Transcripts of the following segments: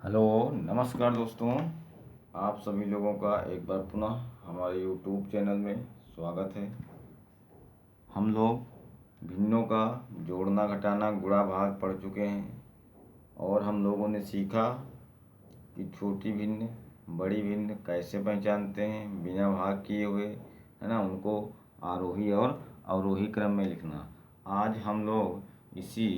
Hello, नमस्कार दोस्तों। आप सभी लोगों का एक बार पुनः हमारे यूट्यूब चैनल में स्वागत है। हम लोग भिन्नों का जोड़ना घटाना गुणा भाग पढ़ चुके हैं और हम लोगों ने सीखा कि छोटी भिन्न बड़ी भिन्न कैसे पहचानते हैं बिना भाग किए हुए, है ना। उनको आरोही और अवरोही क्रम में लिखना। आज हम लोग इसी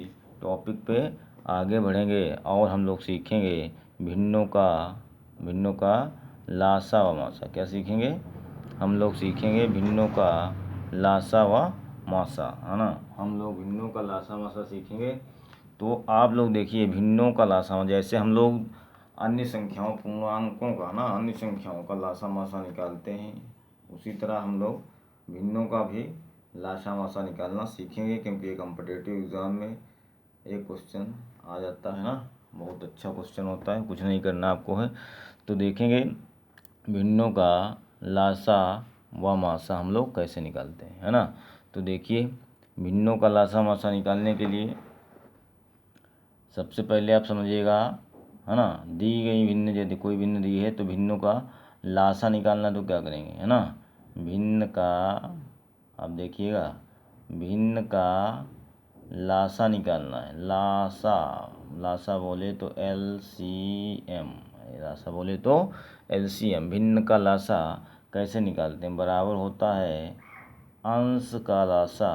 टॉपिक पे आगे बढ़ेंगे और हम लोग सीखेंगे भिन्नों का लासा व मासा। क्या सीखेंगे? हम लोग सीखेंगे भिन्नों का लासा व मासा, है ना। हम लोग भिन्नों का लासा मासा सीखेंगे। तो आप लोग देखिए, भिन्नों का लासा, जैसे हम लोग अन्य संख्याओं पूर्णांकों का ना अन्य संख्याओं का लासा मासा निकालते हैं, उसी तरह हम लोग भिन्नों का भी लासा मासा निकालना सीखेंगे, क्योंकि एक कॉम्पिटिटिव एग्ज़ाम में एक क्वेश्चन आ जाता है ना। बहुत अच्छा क्वेश्चन होता है, कुछ नहीं करना आपको है। तो देखेंगे भिन्नों का लासा व मासा हम लोग कैसे निकालते हैं, है ना। तो देखिए, भिन्नों का लासा मासा निकालने के लिए सबसे पहले आप समझिएगा, है ना, दी गई भिन्न यदि कोई भिन्न दी है तो भिन्नों का लासा निकालना। तो क्या करेंगे, है ना, भिन्न का, आप देखिएगा, भिन्न का लासा निकालना है। लासा बोले तो LCM, लासा बोले तो LCM। भिन्न का लासा कैसे निकालते हैं? बराबर होता है अंश का लासा,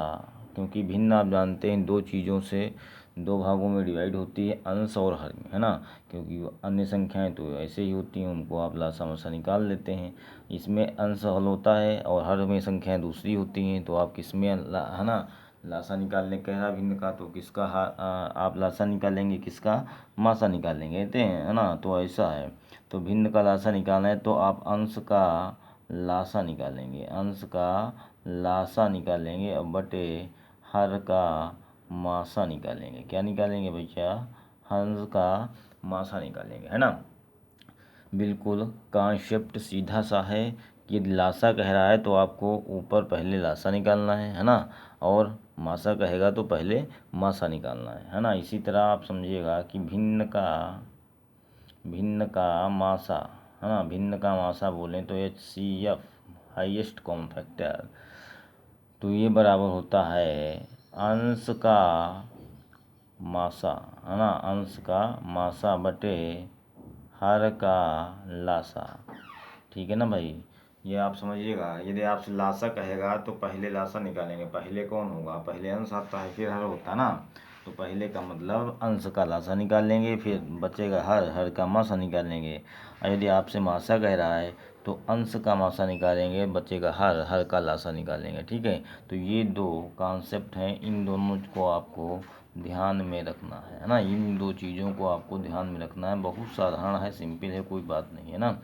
क्योंकि भिन्न आप जानते हैं दो चीज़ों से दो भागों में डिवाइड होती है, अंश और हर में, है ना। क्योंकि अन्य संख्याएं तो ऐसे ही होती हैं, उनको आप लासा मासा निकाल लेते हैं। इसमें अंश हल होता है और हर में संख्याएं दूसरी होती हैं, तो आप किस में है ना लासा निकालने कह रहा भिन्न का, तो किसका आप लासा निकालेंगे, किसका मासा निकालेंगे, कहते हैं, है ना। तो ऐसा है, तो भिन्न का लासा निकालना है तो आप अंश का लासा निकालेंगे, अंश का लासा निकालेंगे और बटे हर का मासा निकालेंगे। क्या निकालेंगे भैया? हंस का मासा निकालेंगे, है ना। बिल्कुल कॉन्सेप्ट सीधा सा है कि लासा कह रहा है तो आपको ऊपर पहले लासा निकालना है ना, और मासा कहेगा तो पहले मासा निकालना है ना। इसी तरह आप समझिएगा कि भिन्न का मासा, है ना, भिन्न का मासा बोलें तो HCF, हाईएस्ट कॉमन फैक्टर, तो ये बराबर होता है अंश का मासा, है ना, अंश का मासा बटे हर का लासा। ठीक है ना भाई, ये आप समझिएगा। यदि आपसे लासा कहेगा तो पहले लासा निकालेंगे। पहले कौन होगा? पहले अंश आता है फिर हर होता है ना। तो पहले का मतलब अंश का लासा निकालेंगे, फिर बचेगा हर का मासा निकालेंगे। और यदि आपसे मासा कह रहा है तो अंश का मासा निकालेंगे, बचेगा हर का लासा निकालेंगे। ठीक है, तो ये दो कॉन्सेप्ट हैं, इन दोनों को आपको ध्यान में रखना है ना। इन दो चीज़ों को आपको ध्यान में रखना है। बहुत साधारण है, सिंपल है, कोई बात नहीं है ना,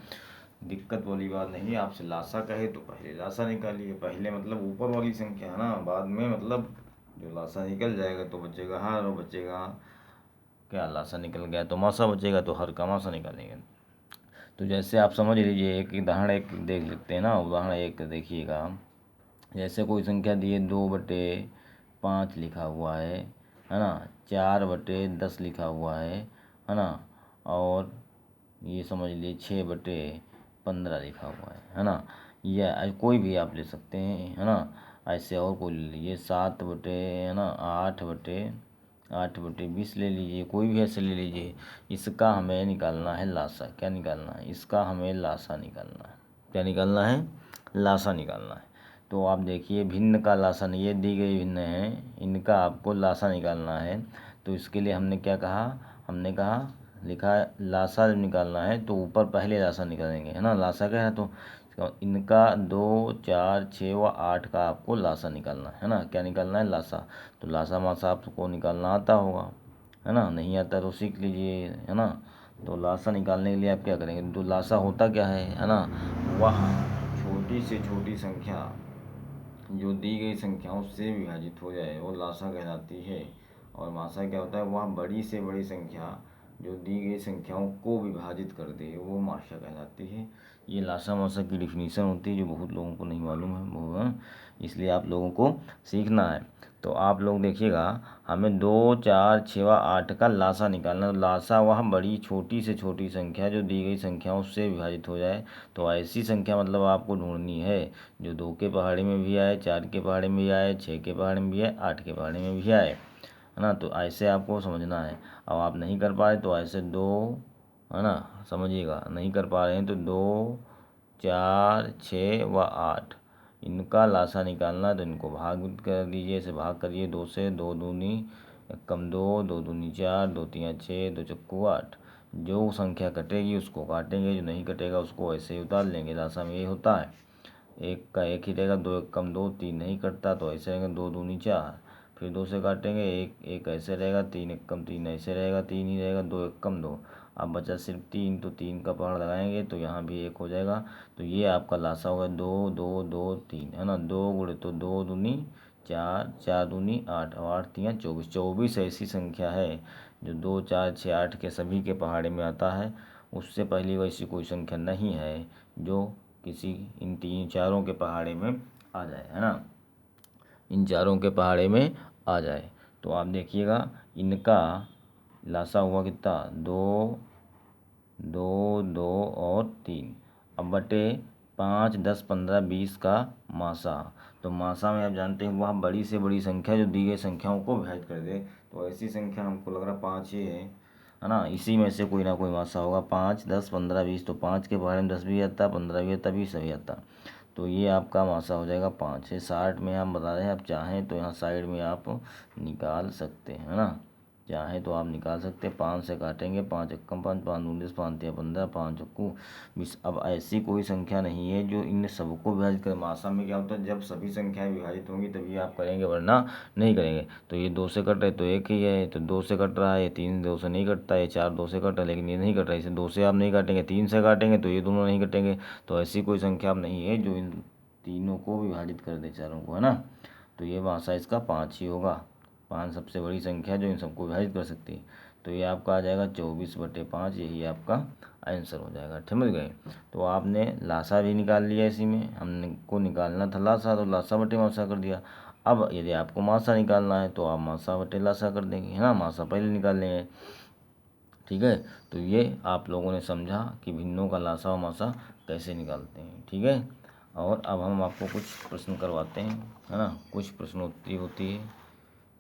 दिक्कत वाली बात नहीं है। आपसे लासा कहे तो पहले लासा निकालिए। पहले मतलब ऊपर वाली संख्या है ना, बाद में मतलब जो लासा निकल जाएगा तो बचेगा हर, और बचेगा क्या, लासा निकल गया तो मासा बचेगा, तो हर का मासा निकालेंगे। तो जैसे आप समझ लीजिए, एक उदाहरण एक देख लेते हैं ना। उदाहरण एक देखिएगा, जैसे कोई संख्या दी है 2/5 लिखा हुआ है ना, 4/10 लिखा हुआ है ना, और ये समझ लीजिए 6/15 लिखा हुआ है ना। यह कोई भी आप ले सकते हैं, है ना। ऐसे और कोई ले लीजिए 7 बटे, है ना, 8/20 ले लीजिए, कोई भी ऐसे ले लीजिए। इसका हमें निकालना है लासा। क्या निकालना है? इसका हमें लासा निकालना है। क्या निकालना है? लासा निकालना है। तो आप देखिए, भिन्न का लासा नहीं, ये दी गई भिन्न है, इनका आपको लासा निकालना है। तो इसके लिए हमने क्या कहा? हमने कहा, लिखा है लासा निकालना है तो ऊपर पहले लासा निकालेंगे, है ना। लासा क्या है? तो इनका 2, 4, 6 व 8 का आपको लासा निकालना है ना। क्या निकालना है? लासा। तो लासा मासा आपको निकालना आता होगा, है ना। नहीं आता तो सीख लीजिए, है ना। तो लासा निकालने के लिए आप क्या करेंगे? तो लासा होता क्या है ना, वह छोटी से छोटी संख्या जो दी गई संख्याओं से विभाजित हो जाए वो लासा कहलाती है। और मासा क्या होता है? वह बड़ी से बड़ी संख्या जो दी गई संख्याओं को विभाजित कर दे वो माशा कहलाती है। ये लासा माशा की डिफिनीशन होती है जो बहुत लोगों को नहीं मालूम है, बहुत इसलिए आप लोगों को सीखना है। तो आप लोग देखिएगा, हमें 2, 4, 6 व 8 का लासा निकालना। तो लासा वह बड़ी छोटी से छोटी संख्या जो दी गई संख्याओं से विभाजित हो जाए। तो ऐसी संख्या मतलब आपको ढूंढनी है जो 2 के पहाड़े में भी आए, 4 के पहाड़े में भी आए, 6 के पहाड़े में भी आए, 8 के पहाड़े में भी आए, है ना। तो ऐसे आपको समझना है। अब आप नहीं कर पा रहे तो ऐसे 2, है ना, समझिएगा। नहीं कर पा रहे हैं तो 2, 4, 6 व 8 इनका लासा निकालना। तो इनको भाग कर दीजिए, ऐसे भाग करिए 2 से। 2 दूनी कम 2, 2 दूनी 4, 2 तिया 6, 2 चक्कू 8। जो संख्या कटेगी उसको काटेंगे, जो नहीं कटेगा उसको ऐसे ही उतार लेंगे। लासा में यही होता है, एक का एक ही रहेगा, 2 एक कम 2, 3 नहीं कटता तो ऐसे रहेगा 2 दूनी 4। फिर 2 से काटेंगे, एक ऐसे रहेगा, 3 एक कम 3 ऐसे रहेगा, 3 ही रहेगा, 2 एक कम 2। अब बचा सिर्फ 3, तो 3 का पहाड़ लगाएंगे तो यहाँ भी 1 हो जाएगा। तो ये आपका लासा होगा 2, 2, 2, 3, है ना। 2 गुणे तो 2 दूनी 4, 4 दूनी 8 और 8 तिया 24। 24 ऐसी संख्या है जो 2, 4, 6, 8 के सभी के पहाड़े में आता है। उससे पहली वैसी कोई संख्या नहीं है जो किसी इन तीन चारों के पहाड़े में आ जाए, है ना, इन चारों के पहाड़े में आ जाए। तो आप देखिएगा इनका लासा हुआ कितना, 2, 2, 2 और 3। अब बटे 5, 10, 15, 20 का मासा। तो मासा में आप जानते हैं वह बड़ी से बड़ी संख्या जो दी गई संख्याओं को विभाजित कर दे। तो ऐसी संख्या हमको लग रहा 5 ही है ना। इसी में से कोई ना कोई मासा होगा। 5, 10, 15, 20। तो 5 के बारे में 10 भी आता, 15 भी आता, 20 भी आता। तो ये आपका मासा हो जाएगा 5 है। 60 में हम बता रहे हैं, आप चाहें तो यहाँ साइड में आप निकाल सकते हैं, है ना। चाहे तो आप निकाल सकते हैं। 5 से काटेंगे, 5 एकम 5, 5 19, 5 तिया 15, 5 चक्कू 20। अब ऐसी कोई संख्या नहीं है जो इन सबको विभाजित कर। मासा में क्या होता है, जब सभी संख्याएं विभाजित होंगी तभी आप करेंगे, वरना नहीं करेंगे। तो ये 2 से कट रहे तो 1 ही है, तो 2 से कट रहा है। 3 2 से नहीं कटता है, 4 2 से कट रहा है, लेकिन ये नहीं कट रहा है, इसे 2 से आप नहीं काटेंगे, 3 से काटेंगे तो ये दोनों नहीं कटेंगे। तो ऐसी कोई संख्या अब नहीं है जो इन तीनों को विभाजित कर दे, चारों को, है ना। तो ये मासा इसका 5 ही होगा। 5 सबसे बड़ी संख्या जो इन सबको विभाजित कर सकती है। तो ये आपका आ जाएगा 24/5, यही आपका आंसर हो जाएगा। समझ गए। तो आपने लासा भी निकाल लिया, इसी में हमको निकालना था लासा, तो लासा बटे मासा कर दिया। अब यदि आपको मासा निकालना है तो आप मासा बटे लासा कर देंगे, है ना। मासा पहले निकाल लेंगे, ठीक है। तो ये आप लोगों ने समझा कि भिन्नों का लासा और मासा कैसे निकालते हैं, ठीक है। और अब हम आपको कुछ प्रश्न करवाते हैं, है ना। कुछ प्रश्नोत्तरी होती है,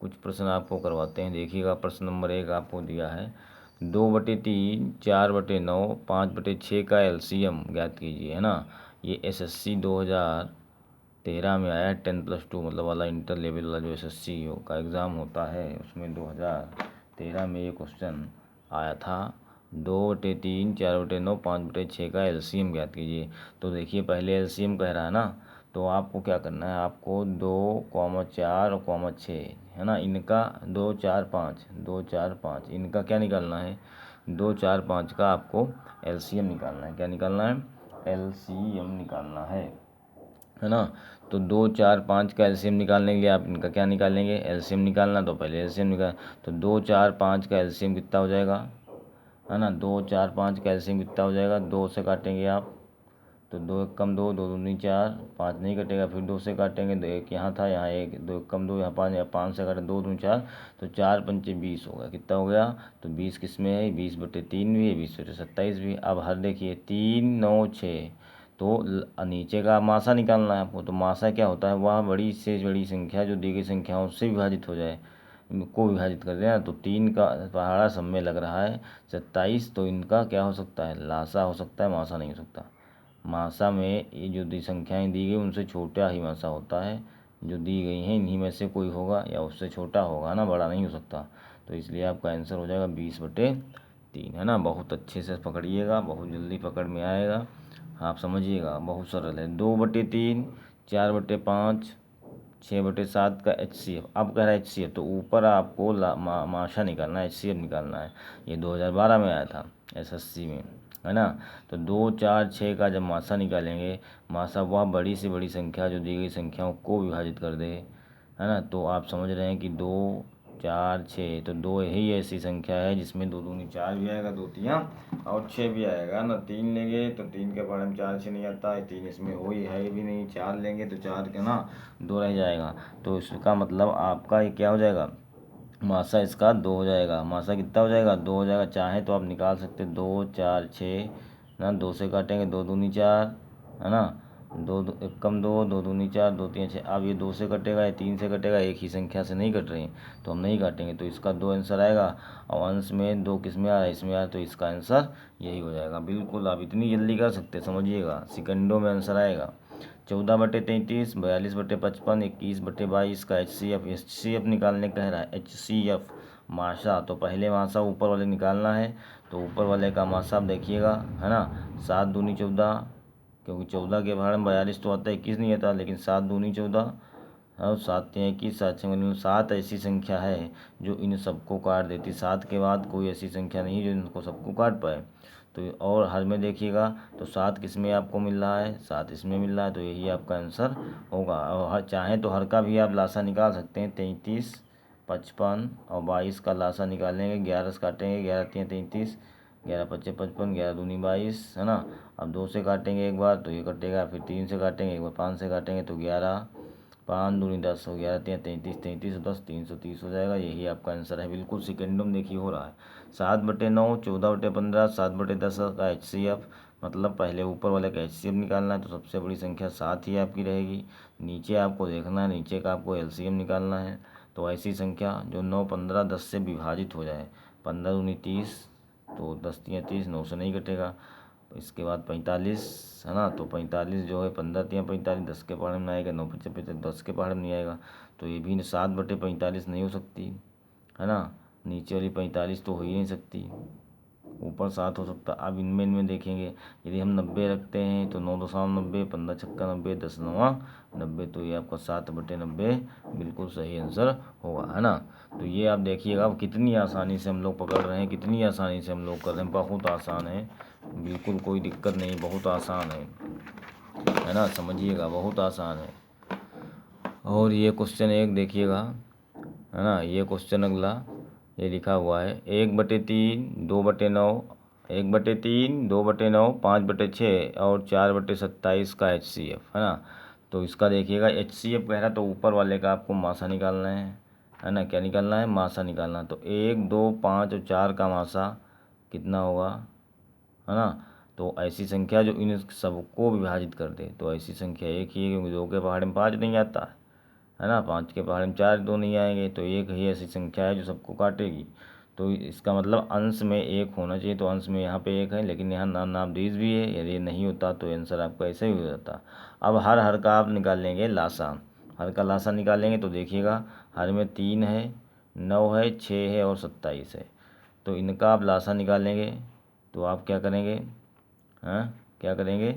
कुछ प्रश्न आपको करवाते हैं। देखिएगा, प्रश्न नंबर 1 आपको दिया है 2/3, 4/9, 5/6 का एलसीएम ज्ञात कीजिए, है ना। ये एसएससी 2013 में आया है, 10+2 मतलब वाला इंटर लेवल वाला जो एसएससी का एग्ज़ाम होता है, उसमें 2013 में ये क्वेश्चन आया था। 2/3, 4/9, 5/6 का एलसीएम ज्ञात कीजिए। तो देखिए पहले एलसीएम कह रहा है ना, तो आपको क्या करना है, आपको 2, 4 और 6, है ना, इनका 2, 4, 5, 2, 4, 5 इनका क्या निकालना है, 2, 4, 5 का आपको एलसीएम निकालना है। क्या निकालना है, एलसीएम निकालना है ना। तो 2, 4, 5 का एलसीएम निकालने के लिए आप इनका क्या निकालेंगे, एलसीएम निकालना। तो पहले एलसीएम निकाल, तो 2, 4, 5 का एलसीएम कितना हो जाएगा, है ना। 2, 4, 5 का एलसीएम कितना हो जाएगा, 2 से काटेंगे आप तो 2 एक कम 2, 2 दूनी 4, 5 नहीं कटेगा। फिर 2 से काटेंगे तो 1 यहाँ था, यहाँ 1, 2 एक कम 2, यहाँ 5, यहाँ 5 से काटे 2 दूनी 4, तो 4 पंचे 20 हो गया। कितना हो गया, तो 20 किस में है, 20/3 भी है, 20/27 भी। अब हर देखिए 3, 9, 6, तो नीचे का मासा निकालना है आपको। तो मासा क्या होता है, वह बड़ी से बड़ी संख्या जो दी गई संख्याओं से विभाजित हो जाए, को विभाजित कर देना। तो 3 का पहाड़ा सब में लग रहा है 27, तो इनका क्या हो सकता है, लासा हो सकता है, मासा नहीं हो सकता। मासा में ये जो दी संख्याएं दी गई उनसे छोटा ही मासा होता है, जो दी गई हैं इन्हीं में से कोई होगा या उससे छोटा होगा ना, बड़ा नहीं हो सकता। तो इसलिए आपका आंसर हो जाएगा 20/3, है ना। बहुत अच्छे से पकड़िएगा, बहुत जल्दी पकड़ में आएगा, आप समझिएगा, बहुत सरल है। 2/3, 4/5, 6/7 का HCF। अब कह रहा है HCF, तो ऊपर आपको माशा निकालना है, HCF निकालना है। ये 2012 में आया था SSC में, है ना। तो 2, 4, 6 का जब मासा निकालेंगे, मासा वह बड़ी से बड़ी संख्या जो दी गई संख्याओं को विभाजित कर दे, है ना। तो आप समझ रहे हैं कि 2, 4 6, तो 2 ही ऐसी संख्या है जिसमें 2 दूनी 4 भी आएगा, 2 तियाँ और 6 भी आएगा ना। 3 लेंगे तो 3 के पहाड़े में 4 6 नहीं आता है, 3 इसमें हो ही है भी नहीं। 4 लेंगे तो 4 के ना 2 रह जाएगा, तो इसका मतलब आपका ये क्या हो जाएगा, मासा इसका 2 हो जाएगा। मासा कितना हो जाएगा, 2 हो जाएगा। चाहे तो आप निकाल सकते 2 4 6 ना, 2 से काटेंगे 2 दूनी 4 है ना, 2 एक कम 2, 2 दूनी 4, 2 3 6। अब ये 2 से कटेगा, ये 3 से कटेगा, एक ही संख्या से नहीं कट रही, तो हम नहीं काटेंगे, तो इसका 2 आंसर आएगा। और अंश में 2 किस में आ रहा है, इसमें आ रहा है, तो इसका आंसर यही हो जाएगा। बिल्कुल आप इतनी जल्दी कर सकते, समझिएगा, सेकंडों में आंसर आएगा। 14/33, 42/55, 21/22 का HCF निकालने कह रहा है। HCF मासा, तो पहले मासा ऊपर वाले निकालना है, तो ऊपर वाले का मासा आप देखिएगा है ना। 7 दूनी 14, क्योंकि 14 के भाड़ में 42 तो आता है, 21 नहीं आता, लेकिन 7 दूनी 14 और 7 3 21, 7 6 7 ऐसी संख्या है जो इन सबको काट देती। 7 के बाद कोई ऐसी संख्या नहीं जो इनको सबको काट पाए। तो और हर में देखिएगा तो 7 किस में आपको मिल रहा है, 7 इसमें मिल रहा है, तो यही आपका आंसर होगा। और हर चाहें तो हर का भी आप लासा निकाल सकते हैं। 33 55 और 22 का लासा निकालेंगे, 11 से काटेंगे, 11 3 33, 11 5 55, 11 दूनी 22 है ना। अब 2 से काटेंगे एक बार तो ये कटेगा, फिर 3 से काटेंगे एक बार, 5 से काटेंगे तो 11, 5 दूनी 10 हो, 11 3 33, 33 और 10 330 हो जाएगा। यही आपका आंसर है, बिल्कुल सेकेंडों में देखिए हो रहा है। 7/9, 14/15, 7/10 का HCF, मतलब पहले ऊपर वाले का HCF निकालना है, तो सबसे बड़ी संख्या 7 ही आपकी रहेगी। नीचे आपको देखना है, नीचे का आपको LCM निकालना है, तो ऐसी संख्या जो 9 15 10 से विभाजित हो जाए। 15 दूनी 30, तो 10 3 30, 9 से नहीं कटेगा। इसके बाद 45 है ना, तो 45 जो है 15 3 45, 10 के पहाड़े में आएगा, 9 5 45, 10 के पहाड़े में नहीं आएगा, तो ये भी 7/45 नहीं हो सकती है ना। नीचे वाली 45 तो हो ही नहीं सकती, ऊपर 7 हो सकता। अब इनमें देखेंगे, यदि हम 90 रखते हैं तो 9.90, 15 छक्का 90, 10 9 90, तो ये आपका 7/90 बिल्कुल सही आंसर होगा है ना। तो ये आप देखिएगा अब कितनी आसानी से हम लोग पकड़ रहे हैं, कितनी आसानी से हम लोग कर रहे हैं, बहुत आसान है, बिल्कुल कोई दिक्कत नहीं, बहुत आसान है ना, समझिएगा बहुत आसान है। और ये क्वेश्चन एक देखिएगा है ना, ये क्वेश्चन अगला ये लिखा हुआ है 1/3, 2/9, 1/3, 2/9, 5/6 और 4/27 का HCF है ना। तो इसका देखिएगा HCF कह रहा, तो ऊपर वाले का आपको मासा निकालना है ना। क्या निकालना है, मासा निकालना। तो 1 2 5 और 4 का मासा कितना होगा है ना। तो ऐसी संख्या जो इन सबको विभाजित कर दे, तो ऐसी संख्या एक ही है, क्योंकि 2 के पहाड़े में 5 नहीं आता है ना, 5 के पहाड़े में 4 2 नहीं आएंगे, तो एक ही ऐसी संख्या है जो सबको काटेगी। तो इसका मतलब अंश में 1 होना चाहिए, तो अंश में यहाँ पे 1 है, लेकिन यहाँ नाम दीज भी है, यदि ये नहीं होता तो आंसर आपका ऐसे ही हो जाता। अब हर का आप निकाल लेंगे लासा, हर का लासा निकालेंगे, तो देखिएगा हर में 3 है, 9 है, 6 है और 27 है, तो इनका आप लासा निकालेंगे, तो आप क्या करेंगे, हाँ क्या करेंगे,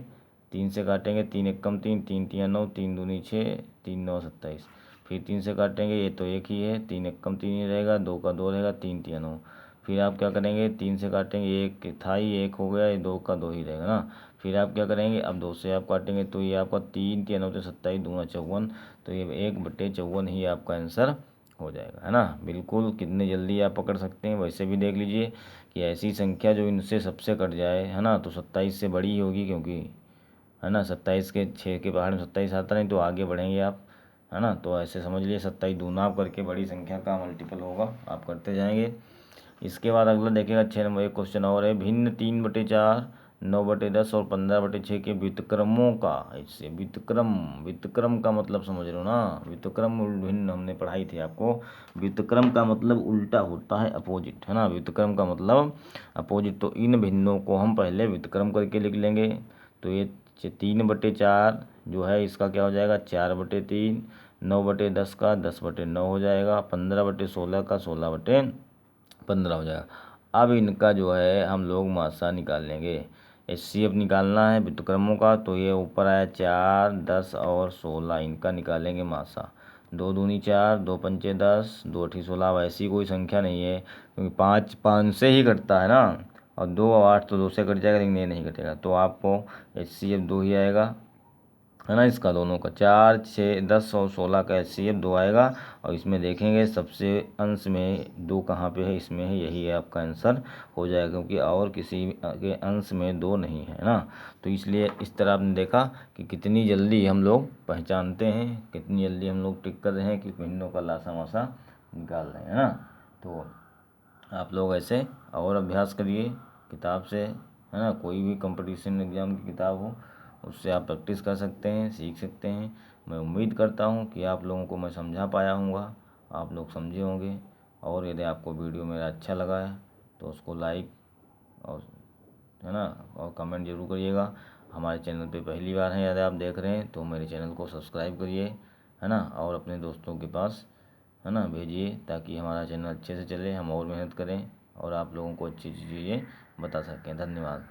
3 से काटेंगे, 3 एक कम 3, 3 3 9, 3 दूनी 6, 3 9 27, फिर 3 से काटेंगे, ये तो एक ही है, 3 एक कम 3 ही रहेगा, 2 का 2 रहेगा, 3 3 9, फिर आप क्या करेंगे, 3 से काटेंगे, एक था ही, एक हो गया, ये 2 का 2 ही रहेगा ना। फिर आप क्या करेंगे, अब 2 से आप काटेंगे, तो ये आपका 3 3 9 27, 2 54, तो ये 1/54 ही आपका आंसर हो जाएगा है ना। बिल्कुल कितने जल्दी आप पकड़ सकते हैं। वैसे भी देख लीजिए कि ऐसी संख्या जो इनसे सबसे कट जाए है ना, तो 27 से बड़ी ही होगी, क्योंकि है ना 27 के 6 के बाहर में 27 आता नहीं, तो आगे बढ़ेंगे आप है ना। तो ऐसे समझ लिए 27 दूना आप करके बड़ी संख्या का मल्टीपल होगा, आप करते जाएंगे। इसके बाद अगला देखिएगा 6 नंबर एक क्वेश्चन और है, भिन्न 3/4, 9/10 और 15/6 के व्युत्क्रमों का, इससे व्युत्क्रम, व्युत्क्रम का मतलब समझ रहे हो ना, व्युत्क्रम भिन्न हमने पढ़ाई थी आपको। व्युत्क्रम का मतलब उल्टा होता है, अपोजिट है ना, व्युत्क्रम का मतलब अपोजिट। तो इन भिन्नों को हम पहले व्युत्क्रम करके लिख लेंगे। तो ये 3/4 जो है इसका क्या हो जाएगा, 4/3, 9/10 का 10/9 हो जाएगा, 15/16 का 16/15 हो जाएगा। अब इनका जो है हम लोग मासा निकाल लेंगे। HCF निकालना है व्युत्क्रमों का, तो ये ऊपर आया 4 10 और 16, इनका निकालेंगे मासा। 2 दूनी 4, 2 पंचे 10, 2 अठी 16, वैसी कोई संख्या नहीं है, क्योंकि 5 5 से ही कटता है ना, और 2 और 8 तो 2 से कट जाएगा, लेकिन ये नहीं कटेगा, तो आपको HCF 2 ही आएगा है ना, इसका दोनों का 4, 6, 10 और 16 का HCF 2 आएगा। और इसमें देखेंगे सबसे अंश में 2 कहाँ पे है, इसमें है, यही है आपका आंसर हो जाएगा, क्योंकि और किसी के अंश में 2 नहीं है ना। तो इसलिए इस तरह आपने देखा कि कितनी जल्दी हम लोग पहचानते हैं, कितनी जल्दी हम लोग टिक कर रहे हैं कि भिन्नों का लासा मासा निकाल रहे हैं ना। तो आप लोग ऐसे और अभ्यास करिए किताब से, है ना, कोई भी कंपटीशन एग्ज़ाम की किताब हो उससे आप प्रैक्टिस कर सकते हैं, सीख सकते हैं। मैं उम्मीद करता हूँ कि आप लोगों को मैं समझा पाया हूँगा, आप लोग समझे होंगे। और यदि आपको वीडियो मेरा अच्छा लगा है तो उसको लाइक और, है ना, और कमेंट जरूर करिएगा। हमारे चैनल पे पहली बार हैं यदि आप देख रहे हैं तो मेरे चैनल को सब्सक्राइब करिए, है ना, और अपने दोस्तों के पास, है ना, भेजिए, ताकि हमारा चैनल अच्छे से चले, हम और मेहनत करें और आप लोगों को अच्छी चीज़ें बता सकें। धन्यवाद।